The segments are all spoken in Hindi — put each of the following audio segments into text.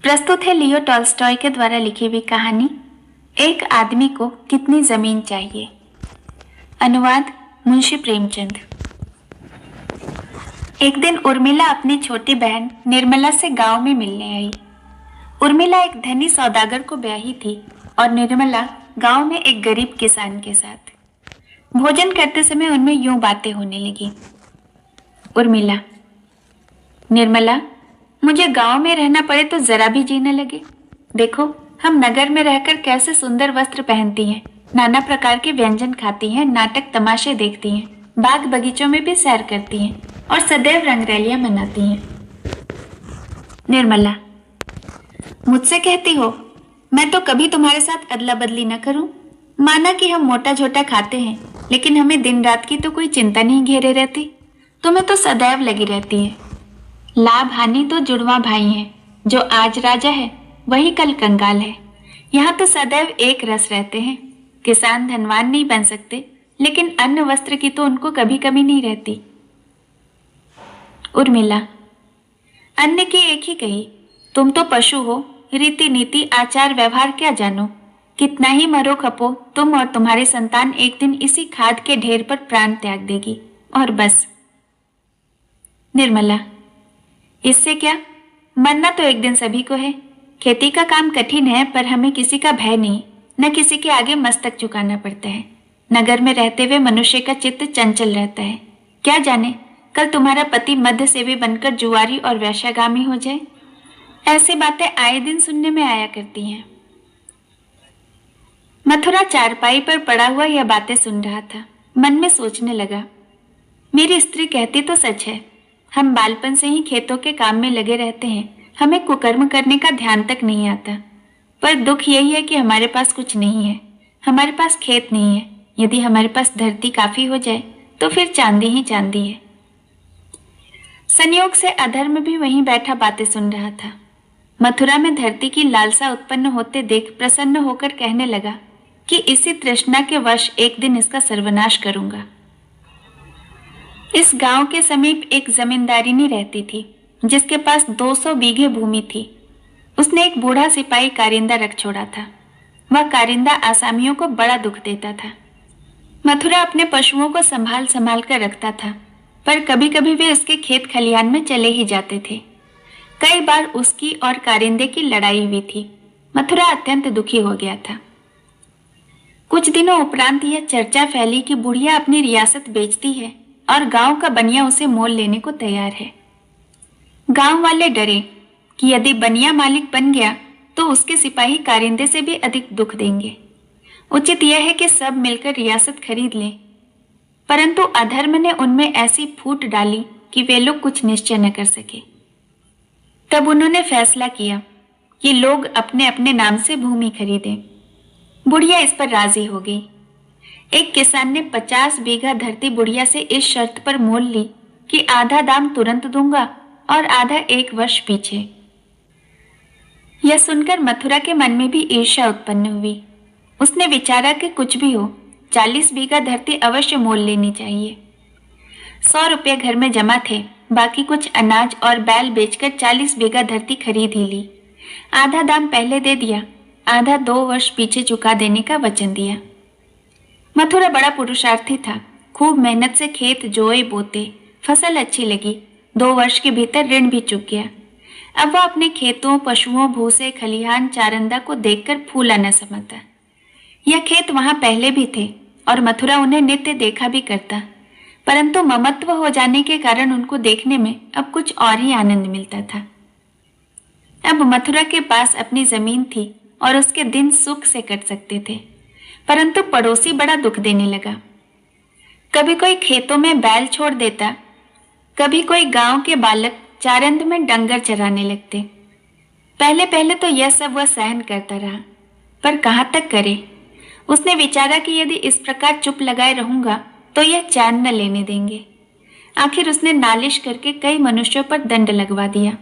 प्रस्तुत है लियो टॉल्स्टॉय के द्वारा लिखी हुई कहानी एक आदमी को कितनी जमीन चाहिए। अनुवाद मुंशी प्रेमचंद। एक दिन उर्मिला अपनी छोटी बहन निर्मला से गांव में मिलने आई। उर्मिला एक धनी सौदागर को ब्याही थी और निर्मला गांव में एक गरीब किसान के साथ। भोजन करते समय उनमें यूं बातें होने लगी। उर्मिला: निर्मला, मुझे गांव में रहना पड़े तो जरा भी जी न लगे। देखो, हम नगर में रहकर कैसे सुंदर वस्त्र पहनती हैं, नाना प्रकार के व्यंजन खाती हैं, नाटक तमाशे देखती हैं, बाग बगीचों में भी सैर करती हैं और सदैव रंगरैलियां मनाती हैं। निर्मला: मुझसे कहती हो, मैं तो कभी तुम्हारे साथ अदला बदली न करूं। माना कि हम मोटा झोटा खाते हैं, लेकिन हमें दिन रात की तो कोई चिंता नहीं घेरे रहती। तुम्हें तो सदैव लगी रहती है। लाभ हानि तो जुड़वा भाई हैं। जो आज राजा है वही कल कंगाल है। यहाँ तो सदैव एक रस रहते हैं। किसान धनवान नहीं बन सकते, लेकिन अन्न वस्त्र की तो उनको कभी कमी नहीं रहती। उर्मिला: अन्न की एक ही कही, तुम तो पशु हो, रीति नीति आचार व्यवहार क्या जानो। कितना ही मरो खपो, तुम और तुम्हारी संतान एक दिन इसी खाद के ढेर पर प्राण त्याग देगी और बस। निर्मला: इससे क्या, मरना तो एक दिन सभी को है। खेती का काम कठिन है, पर हमें किसी का भय नहीं, न किसी के आगे मस्तक झुकाना पड़ता है। नगर में रहते हुए मनुष्य का चित्त चंचल रहता है। क्या जाने कल तुम्हारा पति मध्य सेवी बनकर जुआरी और वैश्यागामी हो जाए। ऐसी बातें आए दिन सुनने में आया करती हैं। मथुरा चारपाई पर पड़ा हुआ यह बातें सुन रहा था। मन में सोचने लगा, मेरी स्त्री कहती तो सच है। हम बालपन से ही खेतों के काम में लगे रहते हैं, हमें कुकर्म करने का ध्यान तक नहीं आता। पर दुख यही है कि हमारे पास कुछ नहीं है। हमारे पास खेत नहीं है। यदि हमारे पास धरती काफी हो जाए तो फिर चांदी ही चांदी है। संयोग से अधर्म भी वहीं बैठा बातें सुन रहा था। मथुरा में धरती की लालसा उत्पन्न होते देख प्रसन्न होकर कहने लगा कि इसी तृष्णा के वश एक दिन इसका सर्वनाश करूंगा। इस गांव के समीप एक जमींदारिनी रहती थी, जिसके पास 200 बीघे भूमि थी। उसने एक बूढ़ा सिपाही कारिंदा रख छोड़ा था। वह कारिंदा आसामियों को बड़ा दुख देता था। मथुरा अपने पशुओं को संभाल संभाल कर रखता था, पर कभी कभी वे उसके खेत खलिहान में चले ही जाते थे। कई बार उसकी और कारिंदे की लड़ाई हुई थी। मथुरा अत्यंत दुखी हो गया था। कुछ दिनों उपरांत यह चर्चा फैली कि बुढ़िया अपनी रियासत बेचती है और गांव का बनिया उसे मोल लेने को तैयार है। गांव वाले डरे कि यदि बनिया मालिक बन गया तो उसके सिपाही कारिंदे से भी अधिक दुख देंगे। उचित यह है कि सब मिलकर रियासत खरीद लें। परंतु अधर्म ने उनमें ऐसी फूट डाली कि वे लोग कुछ निश्चय न कर सके। तब उन्होंने फैसला किया कि लोग अपने अपने नाम से भूमि खरीदें। बुढ़िया इस पर राजी हो गई। एक किसान ने 50 बीघा धरती बुढ़िया से इस शर्त पर मोल ली कि आधा दाम तुरंत दूंगा और आधा 1 वर्ष पीछे। यह सुनकर मथुरा के मन में भी ईर्ष्या उत्पन्न हुई। उसने विचारा कि कुछ भी हो, 40 बीघा धरती अवश्य मोल लेनी चाहिए। 100 रुपये घर में जमा थे, बाकी कुछ अनाज और बैल बेचकर 40 बीघा धरती खरीद ही ली। आधा दाम पहले दे दिया, आधा 2 वर्ष पीछे चुका देने का वचन दिया। मथुरा बड़ा पुरुषार्थी था। खूब मेहनत से खेत जोए बोते, फसल अच्छी लगी। 2 वर्ष के भीतर ऋण भी चुक गया। अब वह अपने खेतों, पशुओं, भूसे, खलिहान, चारंदा को देखकर फूला न समझता। यह खेत वहां पहले भी थे और मथुरा उन्हें नित्य देखा भी करता, परंतु ममत्व हो जाने के कारण उनको देखने में अब कुछ और ही आनंद मिलता था। अब मथुरा के पास अपनी जमीन थी और उसके दिन सुख से कट सकते थे, परंतु पड़ोसी बड़ा दुख देने लगा। कभी कोई खेतों में बैल छोड़ देता, कभी कोई गांव के बालक चारंद में डंगर चराने लगते। पहले पहले तो यह सब वह सहन करता रहा, पर कहां तक करे। उसने विचारा कि यदि इस प्रकार चुप लगाए रहूंगा तो यह चैन न लेने देंगे। आखिर उसने नालिश करके कई मनुष्यों पर दंड लगवा दिया।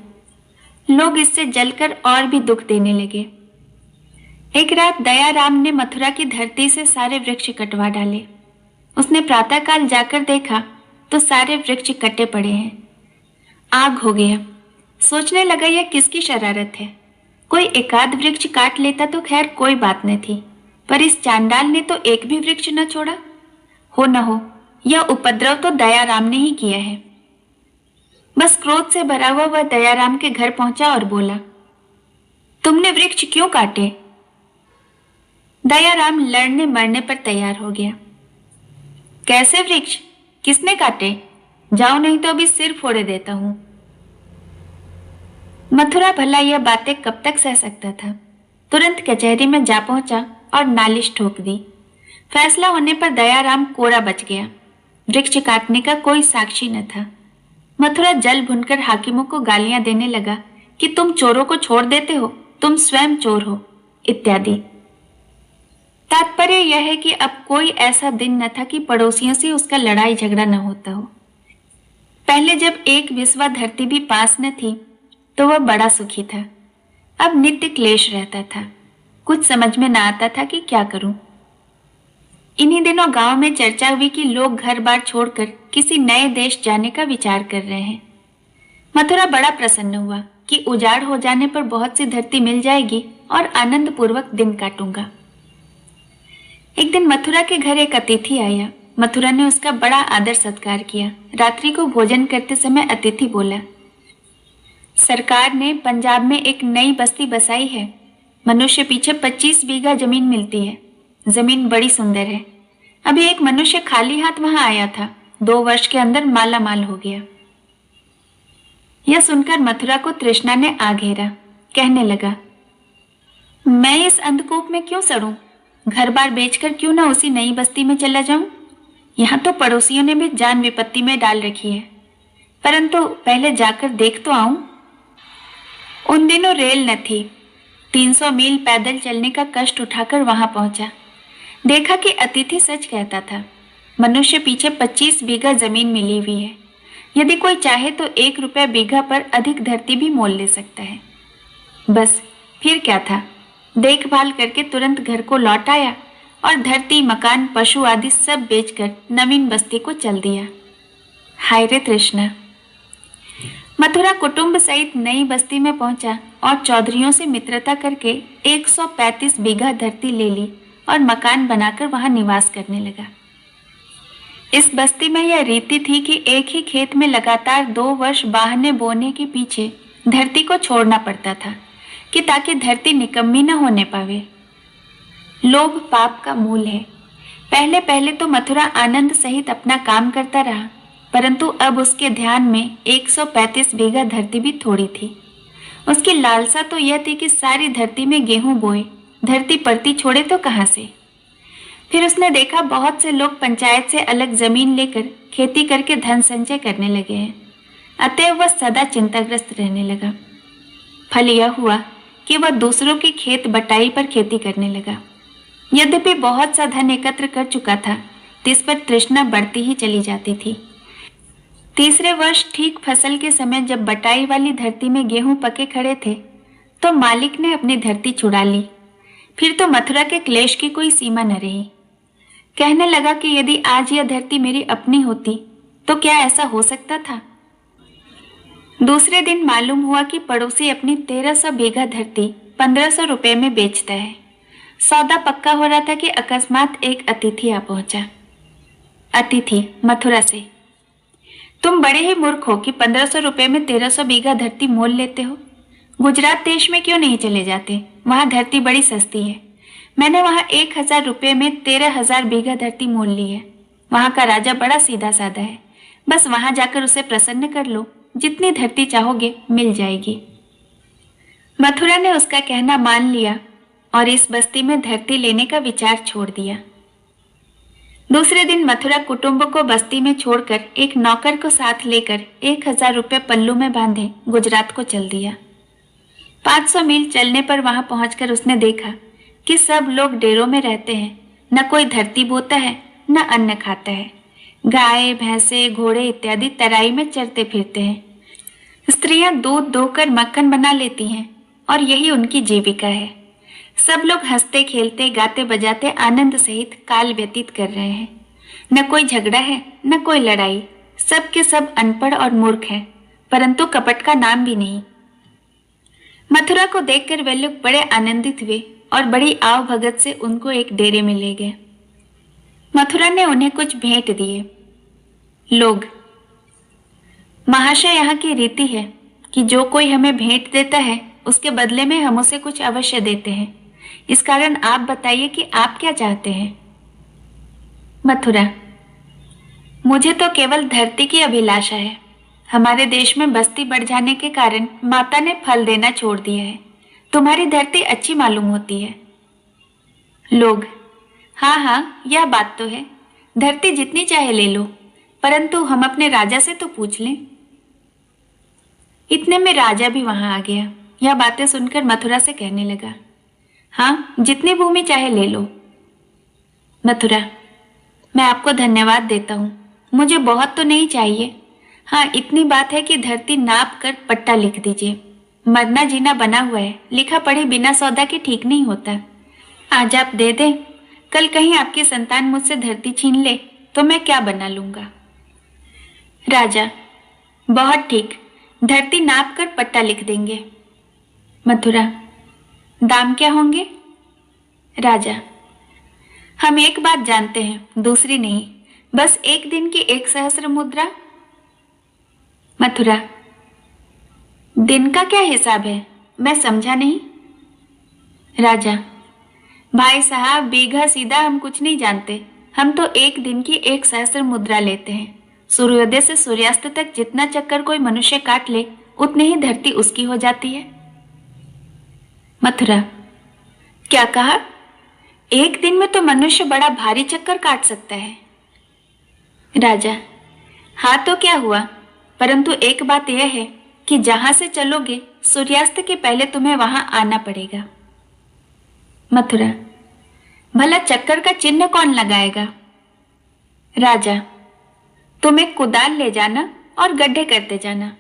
लोग इससे जलकर और भी दुख देने लगे। एक रात दयाराम ने मथुरा की धरती से सारे वृक्ष कटवा डाले। उसने प्रातःकाल जाकर देखा तो सारे वृक्ष कटे पड़े हैं। आग हो गया। सोचने लगा यह किसकी शरारत है। कोई एकाध वृक्ष काट लेता तो खैर कोई बात न थी, पर इस चांडाल ने तो एक भी वृक्ष न छोड़ा। हो न हो यह उपद्रव तो दयाराम ने ही किया है। बस क्रोध से भरा हुआ वह दयाराम के घर पहुंचा और बोला, तुमने वृक्ष क्यों काटे? दयाराम लड़ने मरने पर तैयार हो गया। कैसे वृक्ष? किसने काटे? जाओ नहीं तो अभी सिर फोड़े देता हूं। मथुरा भला यह बातें कब तक सह सकता था। तुरंत कचहरी में जा पहुंचा और नालिश ठोक दी। फैसला होने पर दयाराम कोरा बच गया। वृक्ष काटने का कोई साक्षी न था। मथुरा जल भुनकर हाकिमों को गालियां देने लगा कि तुम चोरों को छोड़ देते हो, तुम स्वयं चोर हो, इत्यादि। तात्पर्य यह है कि अब कोई ऐसा दिन न था कि पड़ोसियों से उसका लड़ाई झगड़ा न होता हो। पहले जब एक विसवा धरती भी पास न थी तो वह बड़ा सुखी था। अब नित्य क्लेश रहता था। कुछ समझ में न आता था कि क्या करूं। इन्हीं दिनों गांव में चर्चा हुई कि लोग घर बार छोड़कर किसी नए देश जाने का विचार कर रहे हैं। मथुरा बड़ा प्रसन्न हुआ कि उजाड़ हो जाने पर बहुत सी धरती मिल जाएगी और आनंद पूर्वक दिन काटूंगा। एक दिन मथुरा के घर एक अतिथि आया। मथुरा ने उसका बड़ा आदर सत्कार किया। रात्रि को भोजन करते समय अतिथि बोला, सरकार ने पंजाब में एक नई बस्ती बसाई है। मनुष्य पीछे 25 बीघा जमीन मिलती है। जमीन बड़ी सुंदर है। अभी एक मनुष्य खाली हाथ वहां आया था, 2 वर्ष के अंदर माला माल हो गया। यह सुनकर मथुरा को तृष्णा ने आ घेरा। कहने लगा, मैं इस अंधकूप में क्यों सड़ूं? घर बार बेचकर क्यों ना उसी नई बस्ती में चला जाऊं? यहां तो पड़ोसियों ने भी जान विपत्ति में डाल रखी है, परंतु पहले जाकर देख तो आऊं। उन दिनों रेल न थी। 300 मील पैदल चलने का कष्ट उठाकर वहां पहुंचा। देखा कि अतिथि सच कहता था। मनुष्य पीछे 25 बीघा जमीन मिली हुई है। यदि कोई चाहे तो 1 रुपया बीघा पर अधिक धरती भी मोल ले सकता है। बस फिर क्या था, देखभाल करके तुरंत घर को लौट आया और धरती, मकान, पशु आदि सब बेचकर नवीन बस्ती को चल दिया। हाय रे तृष्णा। मथुरा कुटुंब सहित नई बस्ती में पहुंचा और चौधरियों से मित्रता करके 135 बीघा धरती ले ली और मकान बनाकर वहां निवास करने लगा। इस बस्ती में यह रीति थी कि एक ही खेत में लगातार 2 वर्ष बाहने बोने के पीछे धरती को छोड़ना पड़ता था कि ताकि धरती निकम्मी न होने पावे। लोभ पाप का मूल है। पहले पहले तो मथुरा आनंद सहित अपना काम करता रहा, परंतु अब उसके ध्यान में 135 बीघा धरती भी थोड़ी थी। उसकी लालसा तो यह थी कि सारी धरती में गेहूं बोए, धरती पड़ती छोड़े तो कहां से। फिर उसने देखा बहुत से लोग पंचायत से अलग जमीन लेकर खेती करके धन संचय करने लगे हैं। अतएव वह सदा चिंताग्रस्त रहने लगा। फल यह हुआ कि वह दूसरों की खेत बटाई पर खेती करने लगा। यद्यपि बहुत सा धन एकत्र कर चुका था, तिस पर तृष्णा बढ़ती ही चली जाती थी। तीसरे वर्ष ठीक फसल के समय जब बटाई वाली धरती में गेहूं पके खड़े थे, तो मालिक ने अपनी धरती छुड़ा ली। फिर तो मथुरा के क्लेश की कोई सीमा न रही। कहने लगा कि यदि आज यह धरती मेरी अपनी होती तो क्या ऐसा हो सकता था। दूसरे दिन मालूम हुआ कि पड़ोसी अपनी 1300 बीघा धरती 1500 रुपए में बेचता है। सौदा पक्का हो रहा था कि अकस्मात एक अतिथि आ पहुंचा। अतिथि मथुरा से, तुम बड़े ही मूर्ख हो कि 1500 रुपए में 1300 बीघा धरती मोल लेते हो। गुजरात देश में क्यों नहीं चले जाते? वहां धरती बड़ी सस्ती है। मैंने वहां 1000 रुपए में 13,000 बीघा धरती मोल ली है। वहां का राजा बड़ा सीधा साधा है। बस वहां जाकर उसे प्रसन्न कर लो, जितनी धरती चाहोगे मिल जाएगी। मथुरा ने उसका कहना मान लिया और इस बस्ती में धरती लेने का विचार छोड़ दिया। दूसरे दिन मथुरा कुटुंब को बस्ती में छोड़कर एक नौकर को साथ लेकर 1000 रुपये पल्लू में बांधे गुजरात को चल दिया। 500 मील चलने पर वहां पहुंचकर उसने देखा कि सब लोग डेरों में रहते हैं। न कोई धरती बोता है, न अन्न खाता है। गाय, भैंसे, घोड़े इत्यादि तराई में चरते फिरते हैं। स्त्रियां दूध दोकर मक्खन बना लेती हैं और यही उनकी जीविका है। सब लोग हंसते खेलते गाते बजाते आनंद सहित काल व्यतीत कर रहे हैं। न कोई झगड़ा है, न कोई लड़ाई। सब के सब अनपढ़ और मूर्ख हैं, परंतु कपट का नाम भी नहीं। मथुरा को देखकर वे लोग बड़े आनंदित हुए और बड़ी आव भगत से उनको एक डेरे में ले गए। मथुरा ने उन्हें कुछ भेंट दिए। लोग, महाशय, यहाँ की रीति है कि जो कोई हमें भेंट देता है उसके बदले में हम उसे कुछ अवश्य देते हैं। इस कारण आप बताइए कि आप क्या चाहते हैं। मथुरा, मुझे तो केवल धरती की अभिलाषा है। हमारे देश में बस्ती बढ़ जाने के कारण माता ने फल देना छोड़ दिया है। तुम्हारी धरती अच्छी मालूम होती है। लोग, हाँ हाँ, यह बात तो है। धरती जितनी चाहे ले लो, परंतु हम अपने राजा से तो पूछ लें। इतने में राजा भी वहां आ गया। यह बातें सुनकर मथुरा से कहने लगा, हाँ, जितनी भूमि चाहे ले लो। मथुरा, मैं आपको धन्यवाद देता हूँ। मुझे बहुत तो नहीं चाहिए। हाँ, इतनी बात है कि धरती नाप कर पट्टा लिख दीजिए। मरना जीना बना हुआ है, लिखा पढ़े बिना सौदा के ठीक नहीं होता। आज आप दे दें, कल कहीं आपकी संतान मुझसे धरती छीन ले तो मैं क्या बना लूंगा। राजा, बहुत ठीक, धरती नाप कर पट्टा लिख देंगे। मथुरा, दाम क्या होंगे। राजा, हम एक बात जानते हैं, दूसरी नहीं, बस एक दिन की 1 सहस्त्र मुद्रा। मथुरा, दिन का क्या हिसाब है, मैं समझा नहीं। राजा, भाई साहब, बीघा सीधा हम कुछ नहीं जानते। हम तो एक दिन की 1 सहस्त्र मुद्रा लेते हैं। सूर्योदय से सूर्यास्त तक जितना चक्कर कोई मनुष्य काट ले उतनी ही धरती उसकी हो जाती है। मथुरा, क्या कहा। एक दिन में तो मनुष्य बड़ा भारी चक्कर काट सकता है। राजा, हाँ तो क्या हुआ, परंतु एक बात यह है कि जहां से चलोगे सूर्यास्त के पहले तुम्हें वहां आना पड़ेगा। मथुरा, भला चक्कर का चिन्ह कौन लगाएगा। राजा, तुम एक कुदाल ले जाना और गड्ढे करते जाना,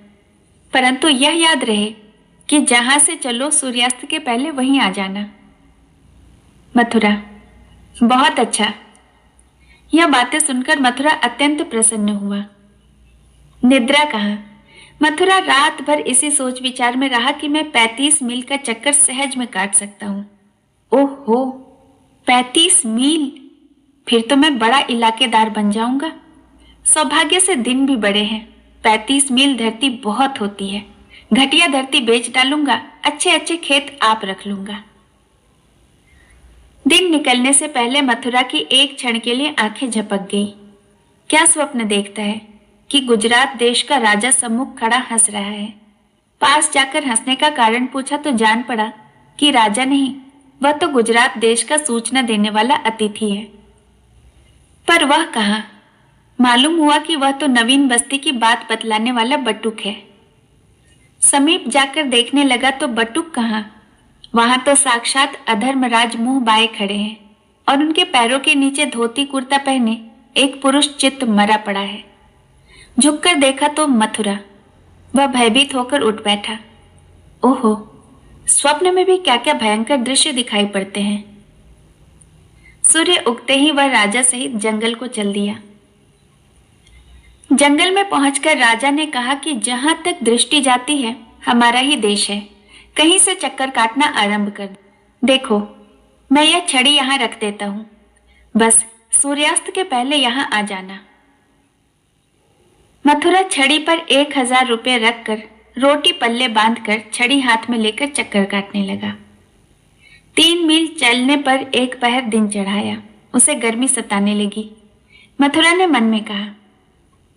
परंतु यह याद रहे कि जहां से चलो सूर्यास्त के पहले वहीं आ जाना। मथुरा, बहुत अच्छा। यह बातें सुनकर मथुरा अत्यंत प्रसन्न हुआ। निद्रा कहाँ। मथुरा रात भर इसी सोच विचार में रहा कि मैं 35 मील का चक्कर सहज में काट सकता हूं। ओहो, 35 मील, फिर तो मैं बड़ा इलाकेदार बन जाऊंगा। सौभाग्य से दिन भी बड़े हैं। 35 मील धरती बहुत होती है। घटिया धरती बेच डालूंगा, अच्छे अच्छे खेत आप रख लूंगा। दिन निकलने से पहले मथुरा की एक क्षण के लिए आंखें झपक गई। क्या स्वप्न देखता है कि गुजरात देश का राजा सम्मुख खड़ा हंस रहा है। पास जाकर हंसने का कारण पूछा तो जान पड़ा कि राजा नहीं, वह तो गुजरात देश का सूचना देने वाला अतिथि है। पर वह कहाँ। मालूम हुआ कि वह तो नवीन बस्ती की बात बतलाने वाला बटुक है। समीप जाकर देखने लगा तो बटुक कहाँ, वहां तो साक्षात अधर्मराज मुंह बाए खड़े हैं और उनके पैरों के नीचे धोती कुर्ता पहने एक पुरुष चित्त मरा पड़ा है। झुककर देखा तो मथुरा। वह भयभीत होकर उठ बैठा। ओहो, स्वप्न में भी क्या क्या भयंकर दृश्य दिखाई पड़ते हैं। सूर्य उगते ही वह राजा सहित जंगल को चल दिया। जंगल में पहुंचकर राजा ने कहा कि जहां तक दृष्टि जाती है हमारा ही देश है, कहीं से चक्कर काटना आरंभ कर। देखो, मैं यह छड़ी यहां रख देता हूं, बस सूर्यास्त के पहले यहां आ जाना। मथुरा छड़ी पर 1000 रुपये रखकर रोटी पल्ले बांधकर छड़ी हाथ में लेकर चक्कर काटने लगा। 3 मील चलने पर एक पहर दिन चढ़ाया। उसे गर्मी सताने लगी। मथुरा ने मन में कहा,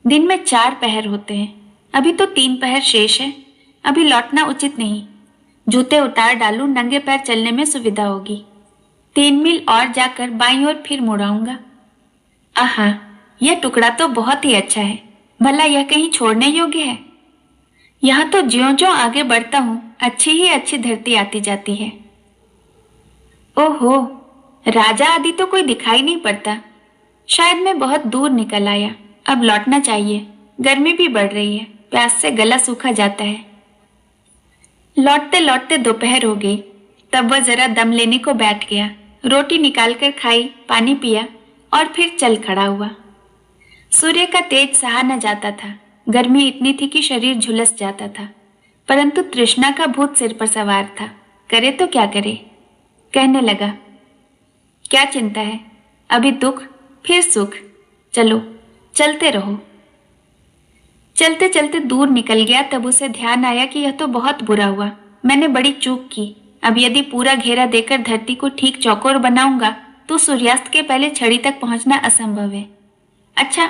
दिन में 4 पहर होते हैं, अभी तो 3 पहर शेष है। अभी लौटना उचित नहीं। जूते उतार डालूं, नंगे पैर चलने में सुविधा होगी। 3 मील और जाकर बाईं ओर फिर मुड़ आऊंगा। आहा, यह टुकड़ा तो बहुत ही अच्छा है। भला यह कहीं छोड़ने योग्य है। यहां तो ज्यों-ज्यों आगे बढ़ता हूं अच्छी ही अच्छी धरती आती जाती है। ओहो, राजा आदि तो कोई दिखाई नहीं पड़ता। शायद मैं बहुत दूर निकल आया, अब लौटना चाहिए। गर्मी भी बढ़ रही है, प्यास से गला सूखा जाता है। लौटते लौटते दोपहर हो गई। तब वह जरा दम लेने को बैठ गया। रोटी निकालकर खाई, पानी पिया और फिर चल खड़ा हुआ। सूर्य का तेज सहा न जाता था। गर्मी इतनी थी कि शरीर झुलस जाता था। परंतु तृष्णा का भूत सिर पर सवार था। करे तो क्या करे। कहने लगा, क्या चिंता है, अभी दुख फिर सुख, चलो चलते रहो। चलते चलते दूर निकल गया। तब उसे ध्यान आया कि यह तो बहुत बुरा हुआ, मैंने बड़ी चूक की। अब यदि पूरा घेरा देकर धरती को ठीक चौकोर बनाऊंगा तो सूर्यास्त के पहले छड़ी तक पहुंचना असंभव है। अच्छा,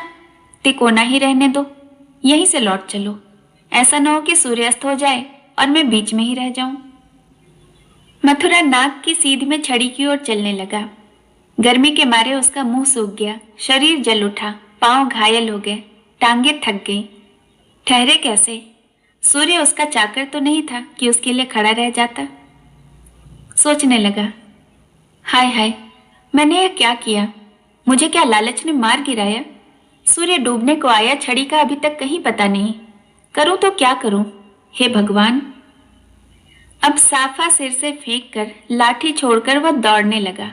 तिकोना ही रहने दो, यहीं से लौट चलो। ऐसा न हो कि सूर्यास्त हो जाए और मैं बीच में ही रह जाऊं। मथुरा नाक की सीध में छड़ी की ओर चलने लगा। गर्मी के मारे उसका मुंह सूख गया, शरीर जल उठा, पांव घायल हो गए, टांगे थक गई। ठहरे कैसे? सूर्य उसका चाकर तो नहीं था कि उसके लिए खड़ा रह जाता। सोचने लगा, हाय हाय, मैंने यह क्या किया? मुझे क्या लालच ने मार गिराया? सूर्य डूबने को आया, छड़ी का अभी तक कहीं पता नहीं। करूं तो क्या करूं? हे भगवान। अब साफा सिर से फेंक कर लाठी छोड़कर वह दौड़ने लगा।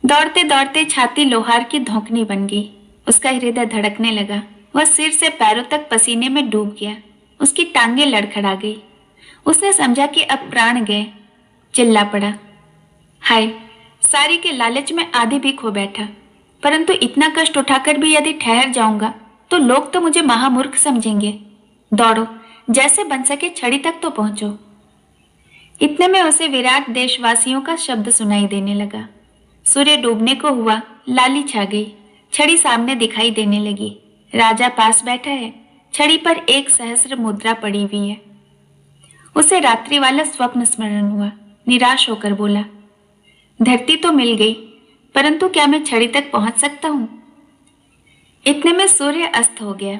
दौड़ते दौड़ते छाती लोहार की धौंकनी बन गई। उसका हृदय धड़कने लगा। वह सिर से पैरों तक पसीने में डूब गया। उसकी टांगें लड़खड़ा गई। उसने समझा कि अब प्राण गए। चिल्ला पड़ा, हाय, सारी के लालच में आधी भी खो बैठा। परंतु इतना कष्ट उठाकर भी यदि ठहर जाऊंगा तो लोग तो मुझे महामूर्ख समझेंगे। दौड़ो, जैसे बन सके छड़ी तक तो पहुंचो। इतने में उसे विराट देशवासियों का शब्द सुनाई देने लगा। सूर्य डूबने को हुआ, लाली छा गई। छड़ी सामने दिखाई देने लगी। राजा पास बैठा है, छड़ी पर 1 सहस्र मुद्रा पड़ी हुई है। उसे रात्रि वाला स्वप्न स्मरण हुआ। निराश होकर बोला, धरती तो मिल गई, परंतु क्या मैं छड़ी तक पहुंच सकता हूं? इतने में सूर्य अस्त हो गया।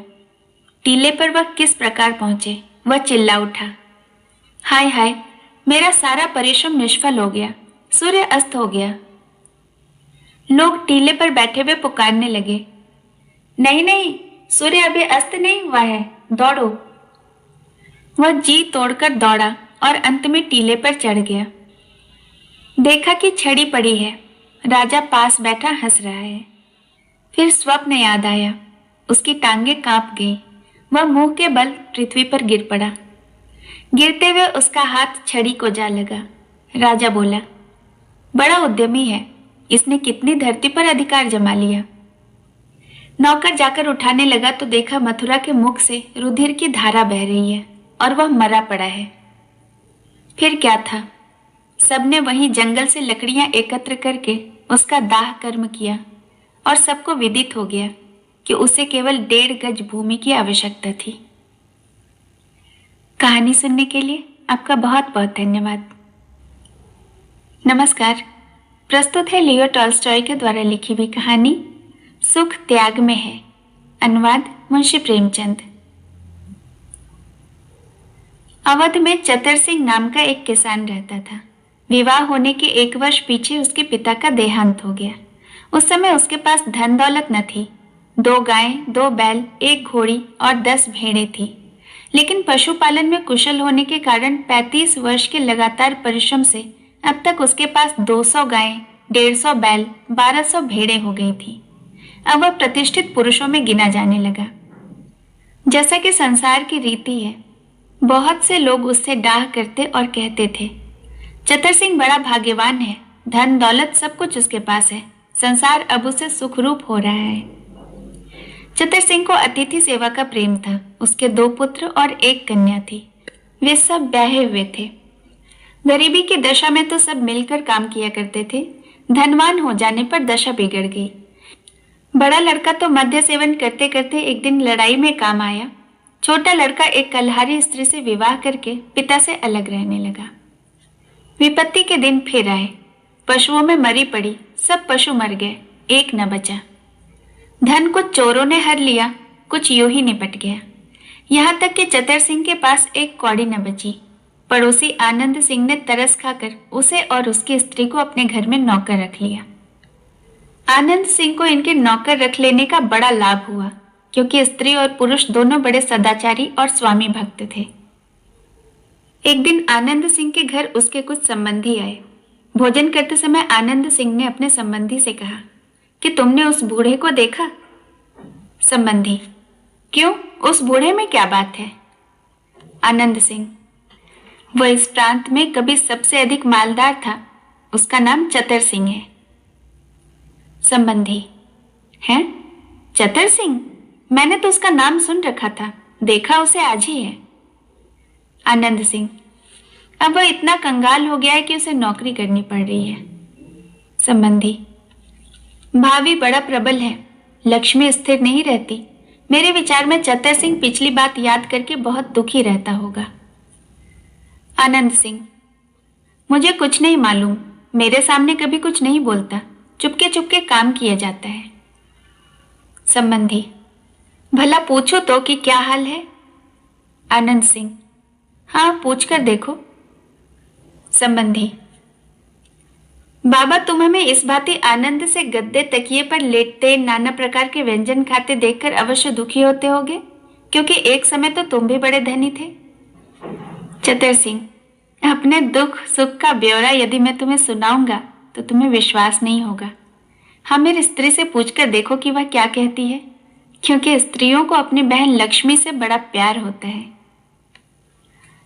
टीले पर वह किस प्रकार पहुंचे? वह चिल्ला उठा, हाय हाय, मेरा सारा परिश्रम निष्फल हो गया, सूर्य अस्त हो गया। लोग टीले पर बैठे हुए पुकारने लगे, नहीं नहीं, सूर्य अभी अस्त नहीं हुआ है, दौड़ो। वह जी तोड़कर दौड़ा और अंत में टीले पर चढ़ गया। देखा कि छड़ी पड़ी है। राजा पास बैठा हंस रहा है। फिर स्वप्न याद आया। उसकी टांगें कांप गई। वह मुंह के बल पृथ्वी पर गिर पड़ा। गिरते हुए उसका हाथ छड़ी को जा लगा। राजा बोला, बड़ा उद्यमी है, इसने कितनी धरती पर अधिकार जमा लिया। नौकर जाकर उठाने लगा तो देखा मथुरा के मुख से रुधिर की धारा बह रही है और वह मरा पड़ा है। फिर क्या था? सबने वहीं जंगल से लकड़ियां एकत्र करके उसका दाह कर्म किया और सबको विदित हो गया कि उसे केवल 1.5 गज भूमि की आवश्यकता थी। कहानी सुनने के लिए आपका बहुत बहुत धन्यवाद। नमस्कार। प्रस्तुत है लियो टॉल्स्टॉय के द्वारा लिखी हुई कहानी सुख त्याग में है। अनुवाद मुंशी प्रेमचंद। अवध में चतर सिंह नाम का एक किसान रहता था। विवाह होने के 1 वर्ष पीछे उसके पिता का देहांत हो गया। उस समय उसके पास धन दौलत न थी। 2 गायें, 2 बैल, 1 घोड़ी और 10 भेड़ें थी। लेकिन पशुपालन में कुशल होने के कारण 35 वर्ष के लगातार परिश्रम से अब तक उसके पास 200 गायें, 150 बैल, 1200 भेड़ें हो गई थी। अब वह प्रतिष्ठित पुरुषों में गिना जाने लगा। जैसा कि संसार की रीति है, बहुत से लोग उससे डाह करते और कहते थे, चतर सिंह बड़ा भाग्यवान है, धन दौलत सब कुछ उसके पास है, संसार अब उसे सुखरूप हो रहा है। चतर सिंह को अतिथि सेवा का प्रेम था। उसके 2 पुत्र और 1 कन्या थी। वे सब ब्याहे हुए थे। गरीबी की दशा में तो सब मिलकर काम किया करते थे। धनवान हो जाने पर दशा बिगड़ गई। बड़ा लड़का तो मद्य सेवन करते करते एक दिन लड़ाई में काम आया। छोटा लड़का एक कलहारी स्त्री से विवाह करके पिता से अलग रहने लगा। विपत्ति के दिन फिर आए। पशुओं में मरी पड़ी, सब पशु मर गए, एक न बचा। धन कुछ चोरों ने हर लिया, कुछ यूं ही निपट गया। यहाँ तक कि चतर सिंह के पास एक कौड़ी न बची। पड़ोसी आनंद सिंह ने तरस खाकर उसे और उसकी स्त्री को अपने घर में नौकर रख लिया। आनंद सिंह को इनके नौकर रख लेने का बड़ा लाभ हुआ, क्योंकि स्त्री और पुरुष दोनों बड़े सदाचारी और स्वामी भक्त थे। एक दिन आनंद सिंह के घर उसके कुछ संबंधी आए। भोजन करते समय आनंद सिंह ने अपने संबंधी से कहा कि तुमने उस बूढ़े को देखा? संबंधी, क्यों, उस बूढ़े में क्या बात है? आनंद सिंह, वह इस प्रांत में कभी सबसे अधिक मालदार था। उसका नाम चतर सिंह है। संबंधी, हैं? चतर सिंह? मैंने तो उसका नाम सुन रखा था, देखा उसे आज ही है। आनंद सिंह, अब वह इतना कंगाल हो गया है कि उसे नौकरी करनी पड़ रही है। संबंधी, भावी बड़ा प्रबल है, लक्ष्मी स्थिर नहीं रहती। मेरे विचार में चतर सिंह पिछली बात याद करके बहुत दुखी रहता होगा। आनंद सिंह, मुझे कुछ नहीं मालूम, मेरे सामने कभी कुछ नहीं बोलता, चुपके चुपके काम किया जाता है। संबंधी, भला पूछो तो कि क्या हाल है? आनंद सिंह, हाँ पूछ कर देखो। संबंधी, बाबा तुम हमें इस भांति आनंद से गद्दे तकिए पर लेटते नाना प्रकार के व्यंजन खाते देखकर अवश्य दुखी होते होगे, क्योंकि एक समय तो तुम भी बड़े धनी थे। चतर सिंह, अपने दुख सुख का ब्यौरा यदि मैं तुम्हें सुनाऊंगा तो तुम्हें विश्वास नहीं होगा। हाँ, मेरी स्त्री से पूछकर देखो कि वह क्या कहती है, क्योंकि स्त्रियों को अपनी बहन लक्ष्मी से बड़ा प्यार होता है।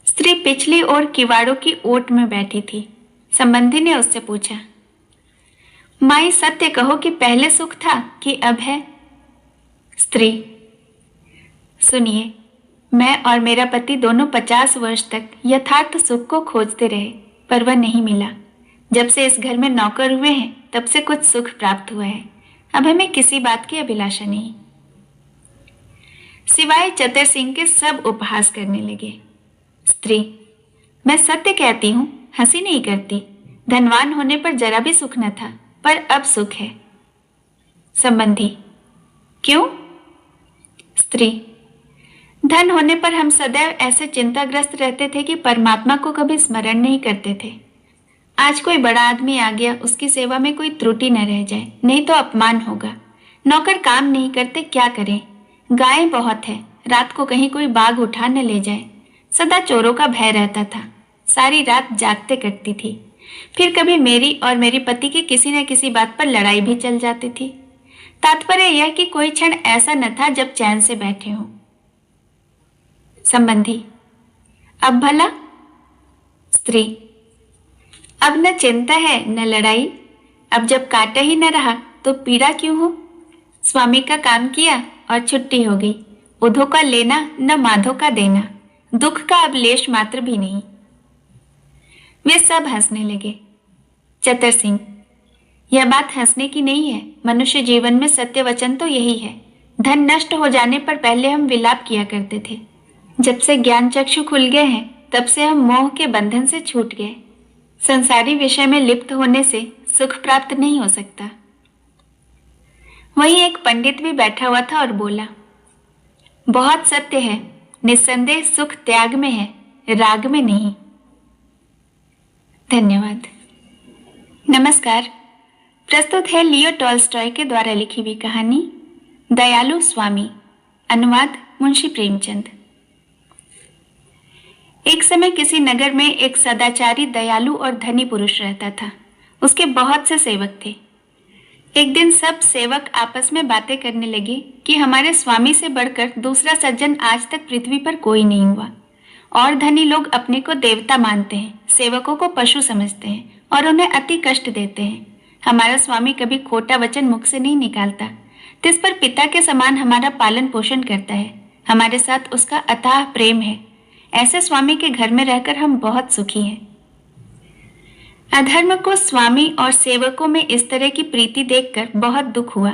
स्त्री पिछली ओर किवाड़ों की ओट में बैठी थी। संबंधी ने उससे पूछा, माई सत्य कहो कि पहले सुख था कि अब है? स्त्री, सुनिए, मैं और मेरा पति दोनों 50 वर्ष तक यथार्थ सुख को खोजते रहे, पर वह नहीं मिला। जब से इस घर में नौकर हुए हैं तब से कुछ सुख प्राप्त हुआ है। अब हमें किसी बात की अभिलाषा नहीं। सिवाय चतर सिंह के सब उपहास करने लगे। स्त्री, मैं सत्य कहती हूं, हंसी नहीं करती। धनवान होने पर जरा भी सुख न था, पर अब सुख है। संबंधी, क्यों? स्त्री, धन होने पर हम सदैव ऐसे चिंताग्रस्त रहते थे कि परमात्मा को कभी स्मरण नहीं करते थे। आज कोई बड़ा आदमी आ गया, उसकी सेवा में कोई त्रुटि न रह जाए, नहीं तो अपमान होगा। नौकर काम नहीं करते, क्या करें? गायें बहुत है, रात को कहीं कोई बाघ उठा न ले जाए। सदा चोरों का भय रहता था, सारी रात जागते कटती थी। फिर कभी मेरी और मेरे पति की किसी न किसी बात पर लड़ाई भी चल जाती थी। तात्पर्य यह कि कोई क्षण ऐसा न था जब चैन से बैठे हों। संबंधी, अब भला? स्त्री, अब न चिंता है न लड़ाई। अब जब काटा ही न रहा तो पीड़ा क्यों हो? स्वामी का काम किया और छुट्टी हो गई। उधो का लेना न माधो का देना, दुख का अब लेश मात्र भी नहीं। वे सब हंसने लगे। चतर सिंह, यह बात हंसने की नहीं है। मनुष्य जीवन में सत्य वचन तो यही है। धन नष्ट हो जाने पर पहले हम विलाप किया करते थे। जब से ज्ञान चक्षु खुल गए हैं तब से हम मोह के बंधन से छूट गए। संसारी विषय में लिप्त होने से सुख प्राप्त नहीं हो सकता। वहीं एक पंडित भी बैठा हुआ था और बोला, बहुत सत्य है, निस्संदेह सुख त्याग में है, राग में नहीं। धन्यवाद। नमस्कार। प्रस्तुत है लियो टॉल्स्टॉय के द्वारा लिखी हुई कहानी दयालु स्वामी। अनुवाद मुंशी प्रेमचंद। एक समय किसी नगर में एक सदाचारी, दयालु और धनी पुरुष रहता था। उसके बहुत से सेवक थे। एक दिन सब सेवक आपस में बातें करने लगे कि हमारे स्वामी से बढ़कर दूसरा सज्जन आज तक पृथ्वी पर कोई नहीं हुआ। और धनी लोग अपने को देवता मानते हैं, सेवकों को पशु समझते हैं और उन्हें अति कष्ट देते हैं। हमारा स्वामी कभी खोटा वचन मुख से नहीं निकालता, तिस पर पिता के समान हमारा पालन पोषण करता है। हमारे साथ उसका अथाह प्रेम है। ऐसे स्वामी के घर में रहकर हम बहुत सुखी हैं। अधर्म को स्वामी और सेवकों में इस तरह की प्रीति देखकर बहुत दुख हुआ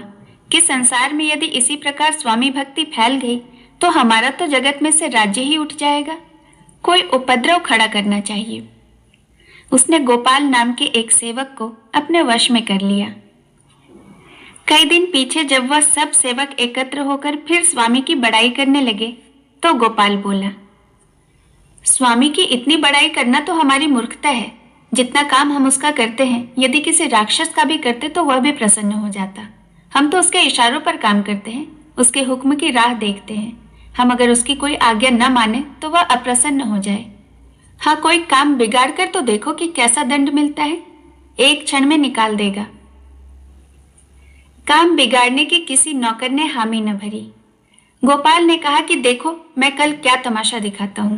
कि संसार में यदि इसी प्रकार स्वामी भक्ति फैल गई तो हमारा तो जगत में से राज्य ही उठ जाएगा। कोई उपद्रव खड़ा करना चाहिए। उसने गोपाल नाम के एक सेवक को अपने वश में कर लिया। कई दिन पीछे जब वह सब सेवक एकत्र होकर फिर स्वामी की बड़ाई करने लगे तो गोपाल बोला, स्वामी की इतनी बड़ाई करना तो हमारी मूर्खता है। जितना काम हम उसका करते हैं, यदि किसी राक्षस का भी करते तो वह भी प्रसन्न हो जाता। हम तो उसके इशारों पर काम करते हैं, उसके हुक्म की राह देखते हैं। हम अगर उसकी कोई आज्ञा न माने तो वह अप्रसन्न हो जाए। हाँ, कोई काम बिगाड़ कर तो देखो कि कैसा दंड मिलता है, एक क्षण में निकाल देगा। काम बिगाड़ने के किसी नौकर ने हामी न भरी। गोपाल ने कहा कि देखो मैं कल क्या तमाशा दिखाता हूं।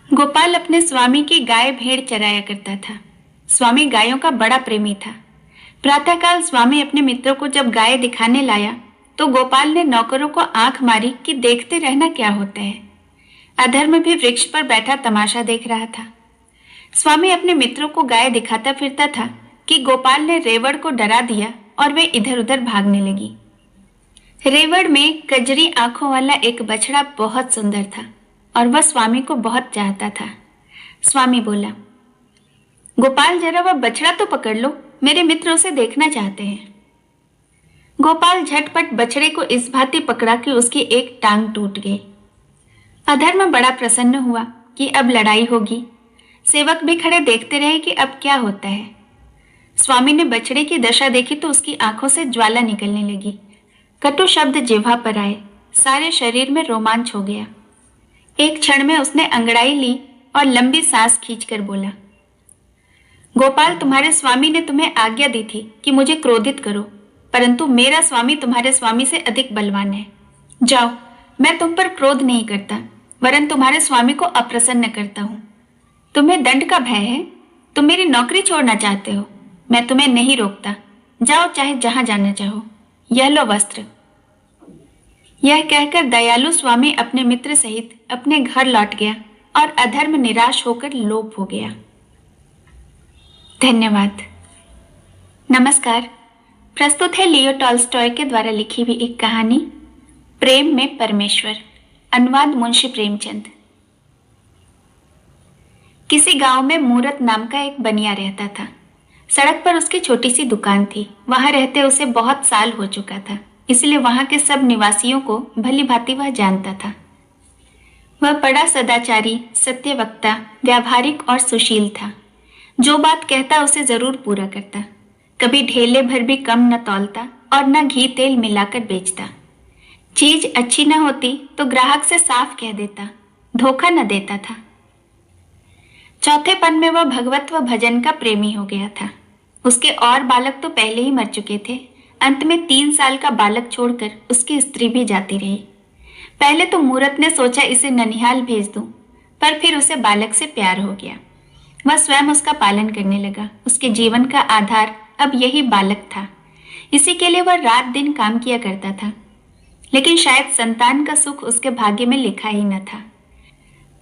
गोपाल अपने स्वामी की गाय भेड़ चराया करता था। स्वामी गायों का बड़ा प्रेमी था। प्रातःकाल स्वामी अपने मित्रों को जब गाय दिखाने लाया तो गोपाल ने नौकरों को आंख मारी कि देखते रहना क्या होता है। अधर्म भी वृक्ष पर बैठा तमाशा देख रहा था। स्वामी अपने मित्रों को गाय दिखाता फिरता था कि गोपाल ने रेवड़ को डरा दिया और वे इधर उधर भागने लगी। रेवड़ में कजरी आंखों वाला एक बछड़ा बहुत सुंदर था और वह स्वामी को बहुत चाहता था। स्वामी बोला, गोपाल जरा वह बछड़ा तो पकड़ लो, मेरे मित्र उसे देखना चाहते हैं। गोपाल झटपट बछड़े को इस भांति पकड़ा कि उसकी एक टांग टूट गई। अधर्म बड़ा प्रसन्न हुआ कि अब लड़ाई होगी। सेवक भी खड़े देखते रहे कि अब क्या होता है। स्वामी ने बछड़े की दशा देखी तो उसकी आंखों से ज्वाला निकलने लगी। कटु शब्द जिह्वा पर आए, सारे शरीर में रोमांच हो गया। एक क्षण में उसने अंगड़ाई ली और लंबी सांस खींचकर बोला, गोपाल, तुम्हारे स्वामी ने तुम्हें आज्ञा दी थी कि मुझे क्रोधित करो, परंतु मेरा स्वामी तुम्हारे स्वामी से अधिक बलवान है। जाओ, मैं तुम पर क्रोध नहीं करता, वरन तुम्हारे स्वामी को अप्रसन्न करता हूं। तुम्हें दंड का भय है? तुम मेरी नौकरी छोड़ना चाहते हो? मैं तुम्हें नहीं रोकता, जाओ चाहे जहां जाना चाहो। यह लो वस्त्र। यह कहकर दयालु स्वामी अपने मित्र सहित अपने घर लौट गया और अधर्म निराश होकर लोप हो गया। धन्यवाद। नमस्कार। प्रस्तुत है लियो टॉल्स्टॉय के द्वारा लिखी हुई एक कहानी प्रेम में परमेश्वर। अनुवाद मुंशी प्रेमचंद। किसी गांव में मूरत नाम का एक बनिया रहता था। सड़क पर उसकी छोटी सी दुकान थी। वहां रहते उसे बहुत साल हो चुका था, इसलिए वहां के सब निवासियों को भली भांति वह जानता था। वह बड़ा सदाचारी, सत्यवक्ता, व्यावहारिक और सुशील था। जो बात कहता उसे जरूर पूरा करता। कभी ढेले भर भी कम न तौलता और न घी तेल मिलाकर बेचता। चीज अच्छी न होती तो ग्राहक से साफ कह देता, धोखा न देता था। चौथेपन में वह भगवत व भजन का प्रेमी हो गया था। उसके और बालक तो पहले ही मर चुके थे। अंत में 3 साल का बालक छोड़कर उसकी स्त्री भी जाती रही। पहले तो मूरत ने सोचा इसे ननिहाल भेज दूं, पर फिर उसे बालक से प्यार हो गया। वह स्वयं उसका पालन करने लगा। उसके जीवन का आधार अब यही बालक था। इसी के लिए वह रात दिन काम किया करता था। लेकिन शायद संतान का सुख उसके भाग्य में लिखा ही न था।